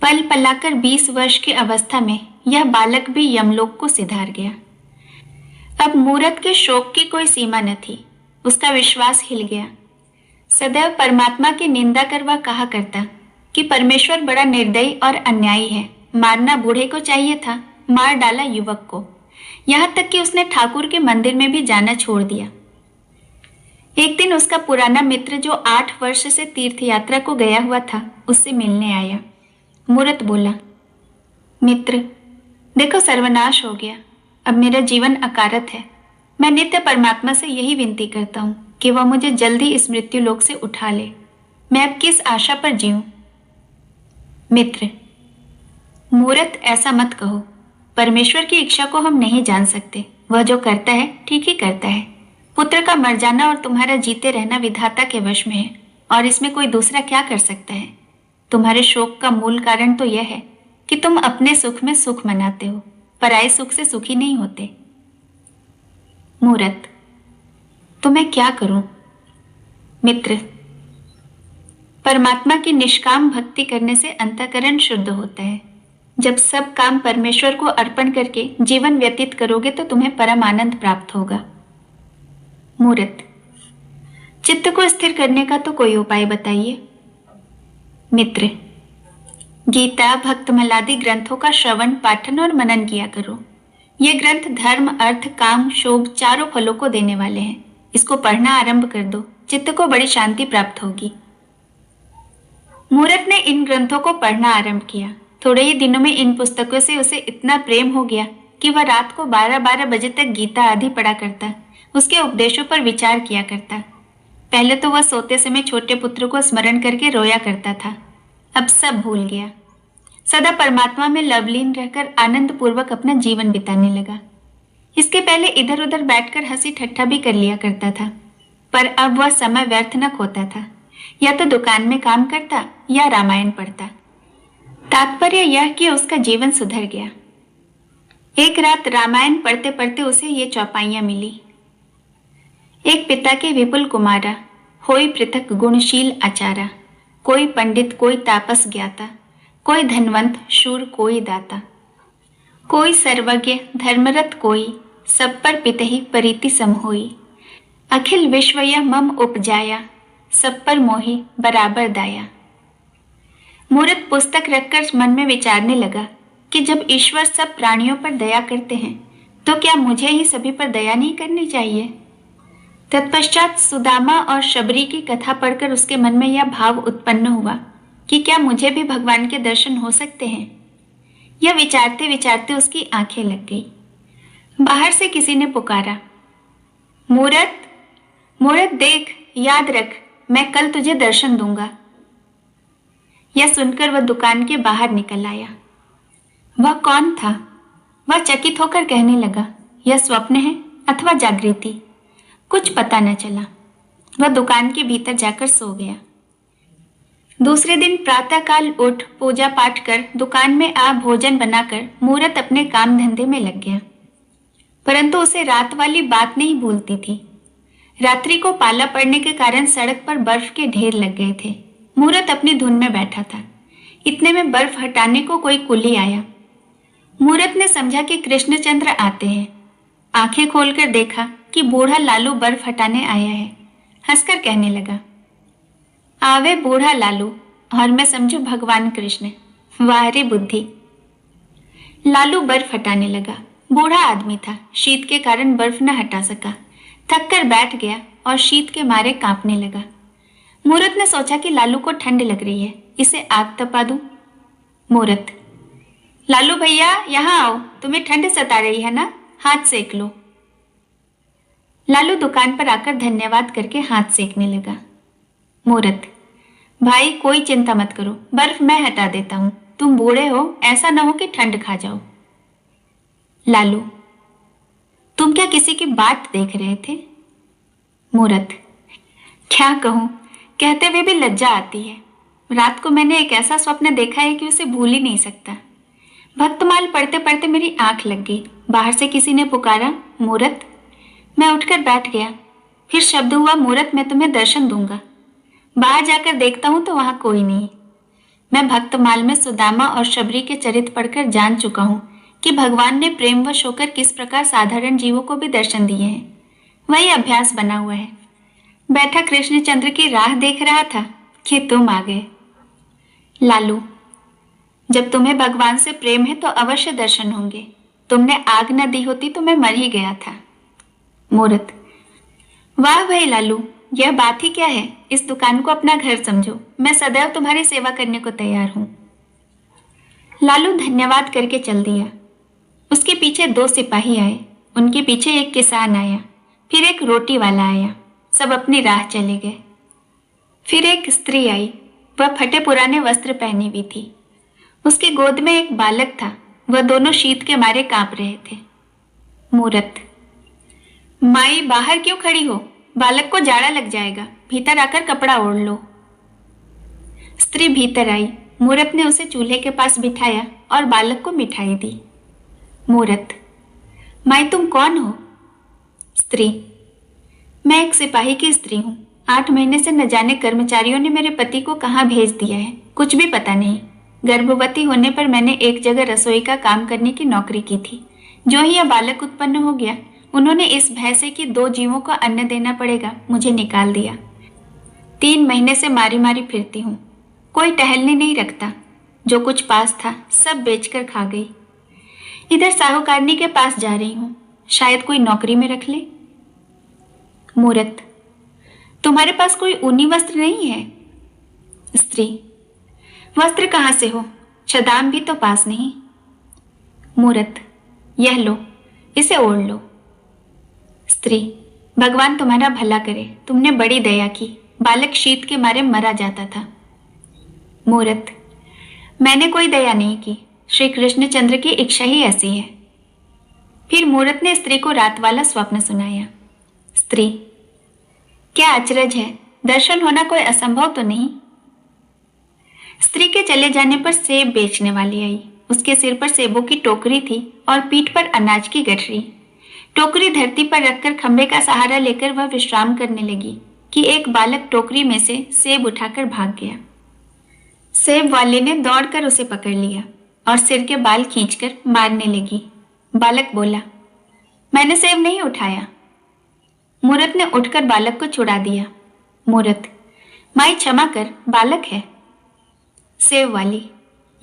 पल पलाकर 20 वर्ष की अवस्था में यह बालक भी यमलोक को सिधार गया। अब मूरत के शोक की कोई सीमा न थी। उसका विश्वास हिल गया। सदैव परमात्मा की निंदा कर वह कहा करता कि परमेश्वर बड़ा निर्दयी और अन्यायी है। मारना बूढ़े को चाहिए था, मार डाला युवक को। यहां तक कि उसने ठाकुर के मंदिर में भी जाना छोड़ दिया। एक दिन उसका पुराना मित्र जो 8 वर्ष से तीर्थ यात्रा को गया हुआ था, उससे मिलने आया। मूरत बोला, मित्र, देखो सर्वनाश हो गया। अब मेरा जीवन अकारत है। मैं नित्य परमात्मा से यही विनती करता हूं कि वह मुझे जल्दी इस मृत्यु लोक से उठा ले। मैं अब किस आशा पर जीऊं? मित्र, मूरत, ऐसा मत कहो। परमेश्वर की इच्छा को हम नहीं जान सकते। वह जो करता है ठीक ही करता है। पुत्र का मर जाना और तुम्हारा जीते रहना विधाता के वश में है, और इसमें कोई दूसरा क्या कर सकता है? तुम्हारे शोक का मूल कारण तो यह है कि तुम अपने सुख में सुख मनाते हो, पराये सुख से सुखी नहीं होते। मूरत, तो मैं क्या करूं? मित्र, परमात्मा की निष्काम भक्ति करने से अंतःकरण शुद्ध होता है। जब सब काम परमेश्वर को अर्पण करके जीवन व्यतीत करोगे तो तुम्हें परम आनंद प्राप्त होगा। मूरत, चित्त को स्थिर करने का तो कोई उपाय बताइए। मित्र, गीता, भक्तमल आदि ग्रंथों का श्रवण, पाठन और मनन किया करो। ये ग्रंथ धर्म, अर्थ, काम, शोभ चारों फलों को देने वाले हैं। इसको पढ़ना आरंभ कर दो, चित्त को बड़ी शांति प्राप्त होगी। मूरत ने इन ग्रंथों को पढ़ना आरंभ किया। थोड़े ही दिनों में इन पुस्तकों से उसे इतना प्रेम हो गया कि वह रात को 12-12 बजे तक गीता आदि पढ़ा करता, उसके उपदेशों पर विचार किया करता। पहले तो वह सोते समय छोटे पुत्र को स्मरण करके रोया करता था। अब सब भूल गया। सदा परमात्मा में लवलीन रहकर आनंद पूर्वक अपना जीवन बिताने लगा। इसके पहले इधर उधर बैठकर हंसी ठट्ठा भी कर लिया करता था, पर अब वह समय व्यर्थ न खोता था। या तो दुकान में काम करता या रामायण पढ़ता। तात्पर्य यह कि उसका जीवन सुधर गया। एक रात रामायण पढ़ते पढ़ते उसे ये चौपाइयां मिली। एक पिता के विपुल कुमारा, होई पृथक गुणशील आचारा, कोई पंडित कोई तापस ज्ञाता, कोई धनवंत शूर कोई दाता, कोई सर्वज्ञ धर्मरत कोई, सब पर पितहि परिति सम होई, अखिल विश्व यह मम उपजाया, सब पर मोहि बराबर दाया। मूर्त पुस्तक रखकर मन में विचारने लगा कि जब ईश्वर सब प्राणियों पर दया करते हैं तो क्या मुझे ही सभी पर दया नहीं करनी चाहिए। तत्पश्चात सुदामा और शबरी की कथा पढ़कर उसके मन में यह भाव उत्पन्न हुआ कि क्या मुझे भी भगवान के दर्शन हो सकते हैं। यह विचारते विचारते उसकी आंखें लग गई। बाहर से किसी ने पुकारा, मूर्त मूर्त देख, याद रख, मैं कल तुझे दर्शन दूंगा। यह सुनकर वह दुकान के बाहर निकल आया। वह कौन था? वह चकित होकर कहने लगा, यह स्वप्न है अथवा जागृति, कुछ पता न चला। वह दुकान के भीतर जाकर सो गया। दूसरे दिन प्रातःकाल उठ पूजा पाठ कर दुकान में आ भोजन बनाकर मूर्त अपने काम धंधे में लग गया। परंतु उसे रात वाली बात नहीं भूलती थी। रात्रि को पाला पड़ने के कारण सड़क पर बर्फ के ढेर लग गए थे। मूर्त अपनी धुन में बैठा था। इतने में बर्फ हटाने को कोई कुली आया। मूर्त ने समझा कि कृष्णचंद्र आते हैं। आंखें खोलकर देखा कि बूढ़ा लालू बर्फ हटाने आया है। हंसकर कहने लगा, आवे बूढ़ा लालू और मैं समझू भगवान कृष्ण, वाह रे बुद्धि। लालू बर्फ हटाने लगा। बूढ़ा आदमी था, शीत के कारण बर्फ न हटा सका। थक कर बैठ गया और शीत के मारे कांपने लगा। मूर्त ने सोचा कि लालू को ठंड लग रही है, इसे आग तपा दूं। मूर्त, लालू भैया यहाँ आओ, तुम्हें ठंड सता रही है ना, हाथ सेक लो। लालू दुकान पर आकर धन्यवाद करके हाथ सेकने लगा। मूर्त, भाई कोई चिंता मत करो, बर्फ मैं हटा देता हूं, तुम बूढ़े हो, ऐसा न हो कि ठंड खा जाओ। लालू, तुम क्या किसी की बात देख रहे थे? मूर्त, क्या कहूं, कहते हुए भी लज्जा आती है। रात को मैंने एक ऐसा स्वप्न देखा है कि उसे भूल ही नहीं सकता। भक्तमाल पढ़ते पढ़ते मेरी आंख लग गई। बाहर से किसी ने पुकारा, मूर्त। मैं उठकर बैठ गया। फिर शब्द हुआ, मूर्त मैं तुम्हें दर्शन दूंगा। बाहर जाकर देखता हूं तो वहां कोई नहीं। मैं भक्तमाल में सुदामा और शबरी के चरित्र पढ़कर जान चुका हूं कि भगवान ने प्रेमवश होकर किस प्रकार साधारण जीवों को भी दर्शन दिए हैं। वही अभ्यास बना हुआ है। बैठा कृष्णचंद्र की राह देख रहा था कि तुम आ गए। लालू, जब तुम्हें भगवान से प्रेम है तो अवश्य दर्शन होंगे। तुमने आग न दी होती तो मैं मर ही गया था। मूर्त, वाह भाई लालू, यह बात ही क्या है। इस दुकान को अपना घर समझो, मैं सदैव तुम्हारी सेवा करने को तैयार हूं। लालू धन्यवाद करके चल दिया। उसके पीछे 2 सिपाही आए, उनके पीछे एक किसान आया, फिर एक रोटी वाला आया। सब अपनी राह चले गए। फिर एक स्त्री आई। वह फटे पुराने वस्त्र पहनी हुई थी। उसकी गोद में एक बालक था। वह दोनों शीत के मारे कांप रहे थे। मूर्त, माई बाहर क्यों खड़ी हो? बालक को जाड़ा लग जाएगा, भीतर आकर कपड़ा ओढ़ लो। स्त्री भीतर आई। मूर्त ने उसे चूल्हे के पास बिठाया और बालक को मिठाई दी। मूर्त, माई तुम कौन हो? स्त्री, मैं एक सिपाही की स्त्री हूं। 8 महीने से न जाने कर्मचारियों ने मेरे पति को कहां भेज दिया है, कुछ भी पता नहीं। गर्भवती होने पर मैंने एक जगह रसोई का काम करने की नौकरी की थी। जो ही यह बालक उत्पन्न हो गया, उन्होंने इस भय से कि 2 जीवों को अन्न देना पड़ेगा, मुझे निकाल दिया। 3 महीने से मारी मारी फिरती हूँ। कोई टहलने नहीं रखता। जो कुछ पास था सब बेचकर खा गई। इधर साहूकारनी के पास जा रही हूँ, शायद कोई नौकरी में रख ले। मूर्त, तुम्हारे पास कोई ऊनी वस्त्र नहीं है? स्त्री, वस्त्र कहाँ से हो, छदाम भी तो पास नहीं। मूर्त, यह लो, इसे ओढ़ लो। स्त्री, भगवान तुम्हारा भला करे, तुमने बड़ी दया की। बालक शीत के मारे मरा जाता था। मूर्त, मैंने कोई दया नहीं की, श्री कृष्णचंद्र की इच्छा ही ऐसी है। फिर मूर्त ने स्त्री को रात वाला स्वप्न सुनाया। स्त्री, क्या अचरज है, दर्शन होना कोई असंभव तो नहीं? स्त्री के चले जाने पर सेब बेचने वाली आई। उसके सिर पर सेबों की टोकरी थी और पीठ पर अनाज की गठरी। टोकरी धरती पर रखकर खंबे का सहारा लेकर वह विश्राम करने लगी कि एक बालक टोकरी में से सेब उठाकर भाग गया। सेब वाले ने दौड़कर उसे पकड़ लिया और सिर के बाल खींचकर मारने लगी। बालक बोला, मैंने सेब नहीं उठाया। मूरत ने उठकर बालक को छुड़ा दिया। मूरत, माई क्षमा कर, बालक है। सेब वाली,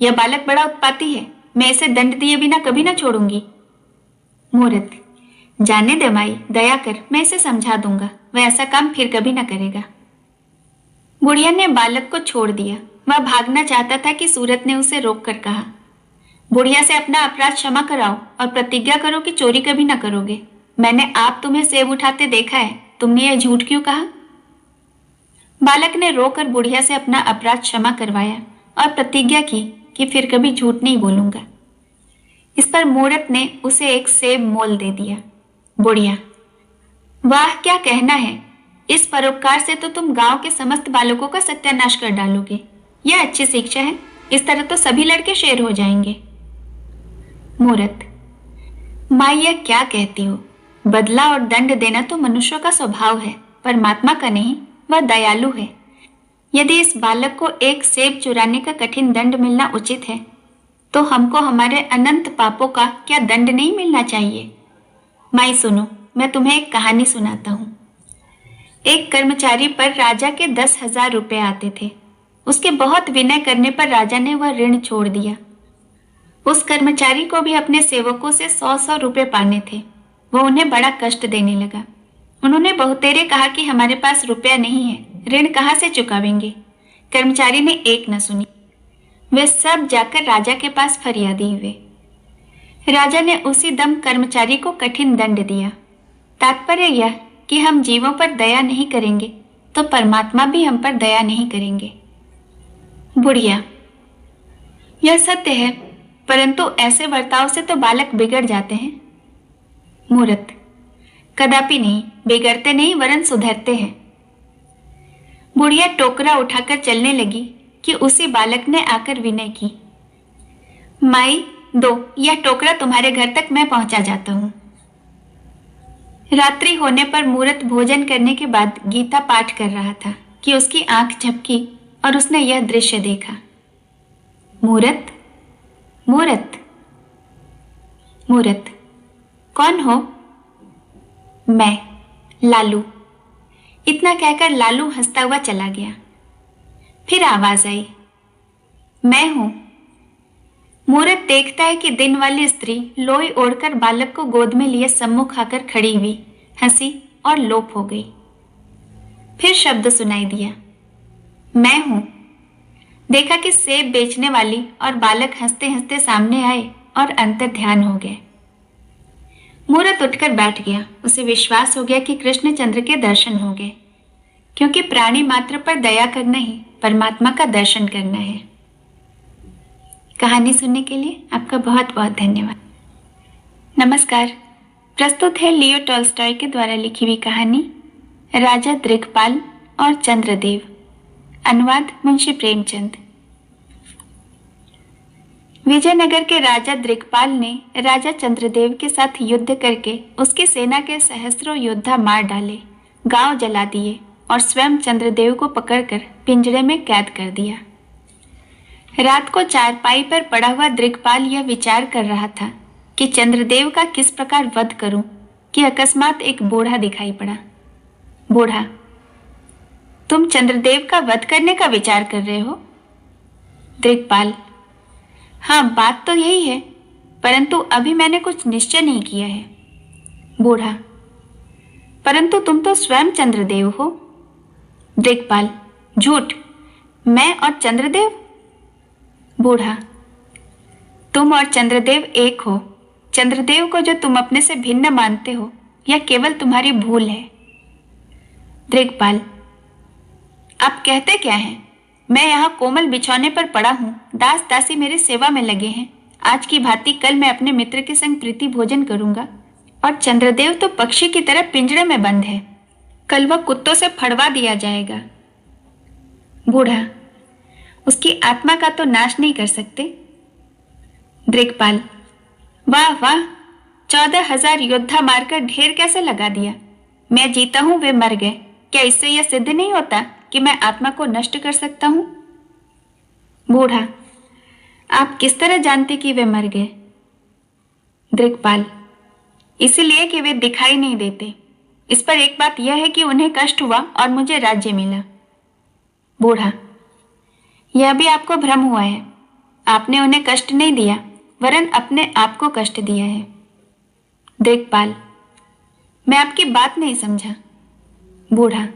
यह बालक बड़ा उत्पाती है, मैं इसे दंड दिए बिना कभी ना छोड़ूंगी। मूरत, जाने दे माई, दया कर, मैं इसे समझा दूंगा, वह ऐसा काम फिर कभी ना करेगा। बुढ़िया ने बालक को छोड़ दिया। वह भागना चाहता था कि सूरत ने उसे रोककर कहा, बुढ़िया से अपना अपराध क्षमा कराओ और प्रतिज्ञा करो कि चोरी कभी ना करोगे। मैंने आप तुम्हें सेब उठाते देखा है, तुमने यह झूठ क्यों कहा? बालक ने रोकर बुढ़िया से अपना अपराध क्षमा करवाया और प्रतिज्ञा की कि फिर कभी झूठ नहीं बोलूंगा। इस पर मूरत ने उसे एक सेब मोल दे दिया। बुढ़िया, वाह क्या कहना है, इस परोपकार से तो तुम गांव के समस्त बालकों का सत्यानाश कर डालोगे। यह अच्छी शिक्षा है, इस तरह तो सभी लड़के शेर हो जाएंगे। मूरत, माँ यह क्या कहती हो? बदला और दंड देना तो मनुष्यों का स्वभाव है, परमात्मा का नहीं, वह दयालु है। यदि इस बालक को एक सेब चुराने का कठिन दंड मिलना उचित है, तो हमको हमारे अनंत पापों का क्या दंड नहीं मिलना चाहिए? माई सुनो, मैं तुम्हें एक कहानी सुनाता हूँ। एक कर्मचारी पर राजा के 10,000 रुपए आते थे। उसके बहुत विनय करने पर राजा ने वह ऋण छोड़ दिया। उस कर्मचारी को भी अपने सेवकों से 100-100 रुपए पाने थे। वह उन्हें बड़ा कष्ट देने लगा। उन्होंने बहुतेरे कहा कि हमारे पास रुपया नहीं है, ऋण कहाँ से चुकावेंगे? कर्मचारी ने एक न सुनी। वे सब जाकर राजा के पास फरियादी हुए। राजा ने उसी दम कर्मचारी को कठिन दंड दिया। तात्पर्य यह कि हम जीवों पर दया नहीं करेंगे तो परमात्मा भी हम पर दया नहीं करेंगे। बुढ़िया, यह सत्य है, परंतु ऐसे बर्ताव से तो बालक बिगड़ जाते हैं। मूरत, कदापि नहीं, बिगड़ते नहीं वरन सुधरते हैं। बुढ़िया टोकरा उठाकर चलने लगी कि उसी बालक ने आकर विनय की, माई दो, यह टोकरा तुम्हारे घर तक मैं पहुंचा जाता हूं। रात्रि होने पर मूरत भोजन करने के बाद गीता पाठ कर रहा था कि उसकी आंख झपकी और उसने यह दृश्य देखा। मूरत, मूरत, मूरत, कौन हो? मैं, लालू। इतना कहकर लालू हंसता हुआ चला गया। फिर आवाज आई, मैं हूं। मूरत देखता है कि दिन वाली स्त्री लोई ओढ़कर बालक को गोद में लिए सम्मुख आकर खड़ी हुई, हंसी और लोप हो गई। फिर शब्द सुनाई दिया, मैं हूं। देखा कि सेब बेचने वाली और बालक हंसते हंसते सामने आए और अंतर ध्यान हो गए। मूरत उठकर बैठ गया। उसे विश्वास हो गया कि कृष्णचंद्र के दर्शन हो गए, क्योंकि प्राणी मात्र पर दया करना ही परमात्मा का दर्शन करना है। कहानी सुनने के लिए आपका बहुत बहुत धन्यवाद। नमस्कार। प्रस्तुत है लियो टॉल्स्टॉय के द्वारा लिखी हुई कहानी राजा दृक्पाल और चंद्रदेव। अनुवाद मुंशी प्रेमचंद। विजयनगर के राजा दृक्पाल ने राजा चंद्रदेव के साथ युद्ध करके उसकी सेना के सहस्त्रों योद्धा मार डाले, गांव जला दिए और स्वयं चंद्रदेव को पकड़कर पिंजरे में कैद कर दिया। रात को चारपाई पर पड़ा हुआ दृक्पाल यह विचार कर रहा था कि चंद्रदेव का किस प्रकार वध करूं कि अकस्मात एक बूढ़ा दिखाई पड़ा। बूढ़ा, तुम चंद्रदेव का वध करने का विचार कर रहे हो? दृक्पाल, हाँ बात तो यही है, परंतु अभी मैंने कुछ निश्चय नहीं किया है। बूढ़ा, परंतु तुम तो स्वयं चंद्रदेव हो। दृक्पाल, झूठ, मैं और चंद्रदेव? बूढ़ा, तुम और चंद्रदेव एक हो। चंद्रदेव को जो तुम अपने से भिन्न मानते हो यह केवल तुम्हारी भूल है। दृक्पाल, आप कहते क्या हैं? मैं यहाँ कोमल बिछौने पर पड़ा हूँ, दास दासी मेरी सेवा में लगे हैं। आज की भांति कल मैं अपने मित्र के संग प्रीति भोजन करूंगा और चंद्रदेव तो पक्षी की तरह पिंजरे में बंद है। कल वह कुत्तों से फड़वा दिया जाएगा। बूढ़ा, उसकी आत्मा का तो नाश नहीं कर सकते। दिक्पाल, वाह वाह, 14,000 योद्धा मारकर ढेर कैसे लगा दिया। मैं जीता हूं, वे मर गए। क्या इससे यह सिद्ध नहीं होता कि मैं आत्मा को नष्ट कर सकता हूं? बूढ़ा, आप किस तरह जानते कि वे मर गए? दिक्पाल, इसलिए कि वे दिखाई नहीं देते। इस पर एक बात यह है कि उन्हें कष्ट हुआ और मुझे राज्य मिला। बूढ़ा, यह भी आपको भ्रम हुआ है। आपने उन्हें कष्ट नहीं दिया, वरन अपने आप को कष्ट दिया है। दिक्पाल, मैं आपकी बात नहीं समझा। बूढ़ा,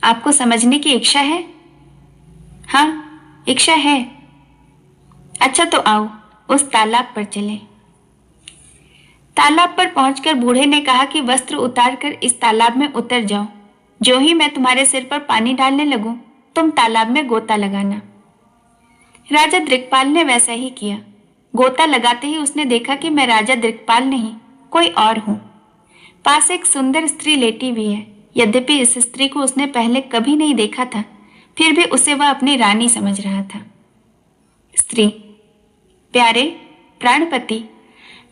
आपको समझने की इच्छा है? हाँ, इच्छा है। अच्छा तो आओ उस तालाब पर चलें। तालाब पर पहुंचकर बूढ़े ने कहा कि वस्त्र उतारकर इस तालाब में उतर जाओ। जो ही मैं तुम्हारे सिर पर पानी डालने लगूं, तुम तालाब में गोता लगाना। राजा दिक्पाल ने वैसा ही किया। गोता लगाते ही उसने देखा कि मैं राजा दिक्पाल नहीं, कोई और हूं। पास एक सुंदर स्त्री लेटी हुई है। यद्यपि इस स्त्री को उसने पहले कभी नहीं देखा था, फिर भी उसे वह अपनी रानी समझ रहा था। स्त्री, प्यारे प्राणपति,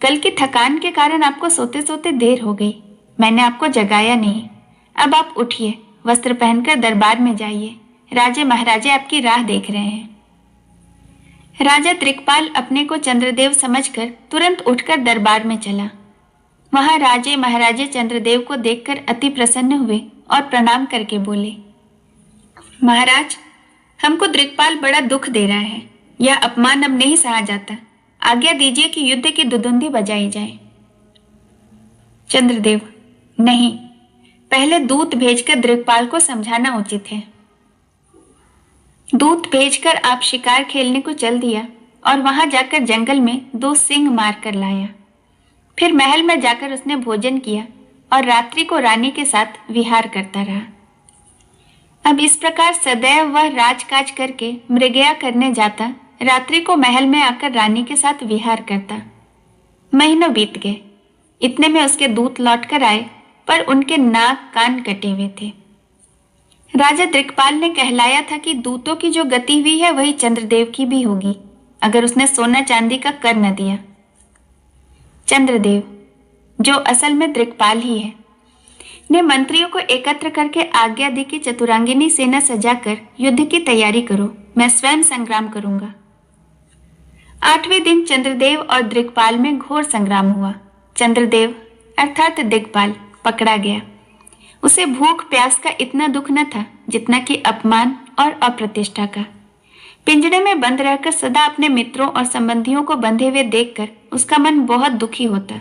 कल की थकान के कारण आपको सोते सोते देर हो गई। मैंने आपको जगाया नहीं। अब आप उठिए, वस्त्र पहनकर दरबार में जाइए। राजे महाराजे आपकी राह देख रहे हैं। राजा दिक्पाल अपने को चंद्रदेव समझकर तुरंत उठकर दरबार में चला। वहां राजे महाराजे चंद्रदेव को देखकर अति प्रसन्न हुए और प्रणाम करके बोले, महाराज, हमको दिक्पाल बड़ा दुख दे रहा है। यह अपमान अब नहीं सहा जाता। आज्ञा दीजिए कि युद्ध की दुदुंदी बजाई जाए। चंद्रदेव, नहीं, पहले दूत भेजकर दिक्पाल को समझाना उचित है। दूत भेजकर आप शिकार खेलने को चल दिया और वहां जाकर जंगल में 2 सिंह मार कर लाया। फिर महल में जाकर उसने भोजन किया और रात्रि को रानी के साथ विहार करता रहा। अब इस प्रकार सदैव वह राजकाज करके मृगया करने जाता, रात्रि को महल में आकर रानी के साथ विहार करता। महीनों बीत गए। इतने में उसके दूत लौटकर आए, पर उनके नाक कान कटे हुए थे। राजा दिक्पाल ने कहलाया था कि दूतों की जो गति हुई है वही चंद्रदेव की भी होगी, अगर उसने सोना चांदी का कर न दिया। चंद्रदेव, जो असल में दिक्पाल ही है, ने मंत्रियों को एकत्र करके आज्ञा दी कि चतुरांगिनी सेना सजाकर युद्ध की तैयारी करो, मैं स्वयं संग्राम करूंगा। 8वें दिन चंद्रदेव और दिक्पाल में घोर संग्राम हुआ। चंद्रदेव अर्थात दिक्पाल पकड़ा गया। उसे भूख प्यास का इतना दुख न था जितना कि अपमान और अप्रतिष्ठा का। पिंजड़े में बंद रहकर सदा अपने मित्रों और संबंधियों को बंधे हुए देखकर उसका मन बहुत दुखी होता।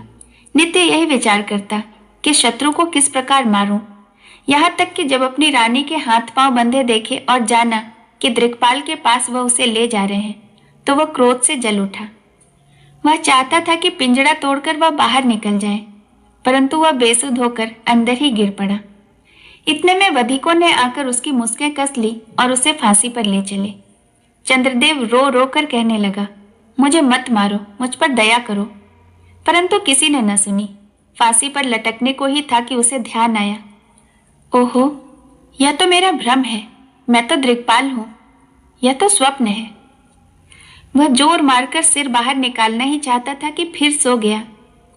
नित्य यही विचार करता कि शत्रु को किस प्रकार मारूं। यहाँ तक कि जब अपनी रानी के हाथ पांव बंधे देखे और जाना कि दिक्पाल के पास वह उसे ले जा रहे हैं, तो वह क्रोध से जल उठा। वह चाहता था कि पिंजड़ा तोड़कर वह बाहर निकल जाए, परंतु वह बेसुध होकर अंदर ही गिर पड़ा। इतने में वधिकों ने आकर उसकी मुस्कें कस ली और उसे फांसी पर ले चले। चंद्रदेव रो रो कर कहने लगा, मुझे मत मारो, मुझ पर दया करो। परंतु किसी ने न सुनी। फांसी पर लटकने को ही था कि उसे ध्यान आया, ओहो, यह तो मेरा भ्रम है। मैं तो दिक्पाल हूं, यह तो स्वप्न है। वह जोर मारकर सिर बाहर निकालना ही चाहता था कि फिर सो गया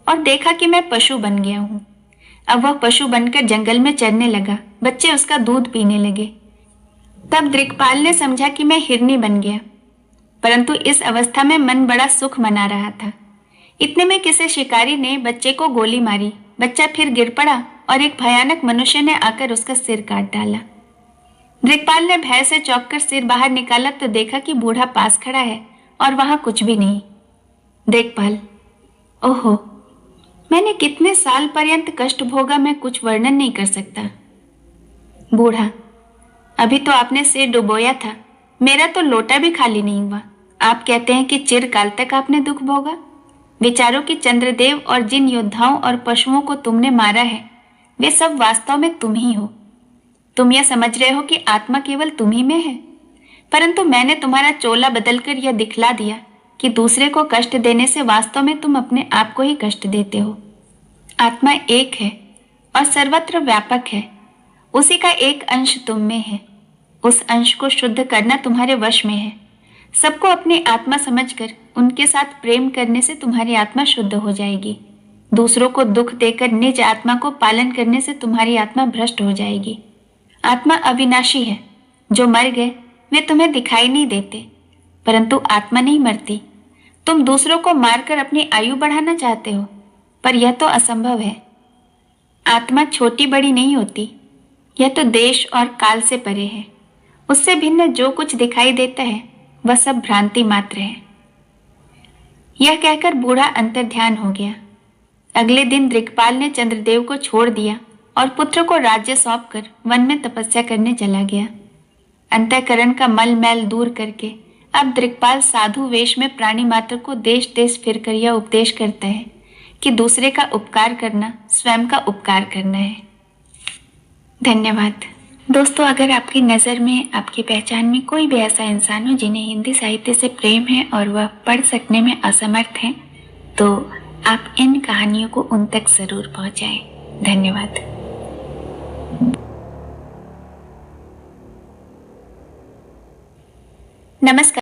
और देखा कि मैं पशु बन गया हूं। अब वह पशु बनकर जंगल में चरने लगा। बच्चे उसका दूध पीने लगे। तब दिक्पाल ने समझा कि मैं हिरनी बन गया, परंतु इस अवस्था में मन बड़ा सुख मना रहा था। इतने में किसी शिकारी ने बच्चे को गोली मारी। बच्चा फिर गिर पड़ा और एक भयानक मनुष्य ने आकर उसका सिर काट डाला। दिक्पाल ने भय से चौंक कर सिर बाहर निकाला तो देखा कि बूढ़ा पास खड़ा है और वहां कुछ भी नहीं। दिक्पाल, ओहो, मैंने कितने साल पर्यंत कष्ट भोगा, मैं कुछ वर्णन नहीं कर सकता। बूढ़ा, अभी तो आपने सिर डुबोया था, मेरा तो लोटा भी खाली नहीं हुआ। आप कहते हैं कि चिरकाल तक आपने दुख भोगा। विचारो कि चंद्रदेव और जिन योद्धाओं और पशुओं को तुमने मारा है, वे सब वास्तव में तुम ही हो। तुम यह समझ रहे हो कि आत्मा केवल तुम ही में है, परंतु मैंने तुम्हारा चोला बदलकर यह दिखला दिया कि दूसरे को कष्ट देने से वास्तव में तुम अपने आप को ही कष्ट देते हो। आत्मा एक है और सर्वत्र व्यापक है। उसी का एक अंश तुम में है। उस अंश को शुद्ध करना तुम्हारे वश में है। सबको अपनी आत्मा समझकर उनके साथ प्रेम करने से तुम्हारी आत्मा शुद्ध हो जाएगी। दूसरों को दुख देकर निज आत्मा को पालन करने से तुम्हारी आत्मा भ्रष्ट हो जाएगी। आत्मा अविनाशी है। जो मर गए वे तुम्हें दिखाई नहीं देते, परंतु आत्मा नहीं मरती। तुम दूसरों को मारकर अपनी आयु बढ़ाना चाहते हो, पर यह तो असंभव है। आत्मा छोटी बड़ी नहीं होती। यह तो देश और काल से परे है। उससे भिन्न जो कुछ दिखाई देता है वह सब भ्रांति मात्र है। यह कहकर बूढ़ा अंतर्ध्यान हो गया। अगले दिन दिक्पाल ने चंद्रदेव को छोड़ दिया और पुत्र को राज्य सौंपकर वन में तपस्या करने चला गया। अंतःकरण का मल मैल दूर करके अब दिक्पाल साधु वेश में प्राणी मात्र को देश देश फिरकर यह उपदेश करता है कि दूसरे का उपकार करना स्वयं का उपकार करना है। धन्यवाद। दोस्तों, अगर आपकी नज़र में, आपकी पहचान में कोई भी ऐसा इंसान हो जिन्हें हिंदी साहित्य से प्रेम है और वह पढ़ सकने में असमर्थ हैं, तो आप इन कहानियों को उन तक जरूर पहुंचाएं। धन्यवाद। नमस्कार।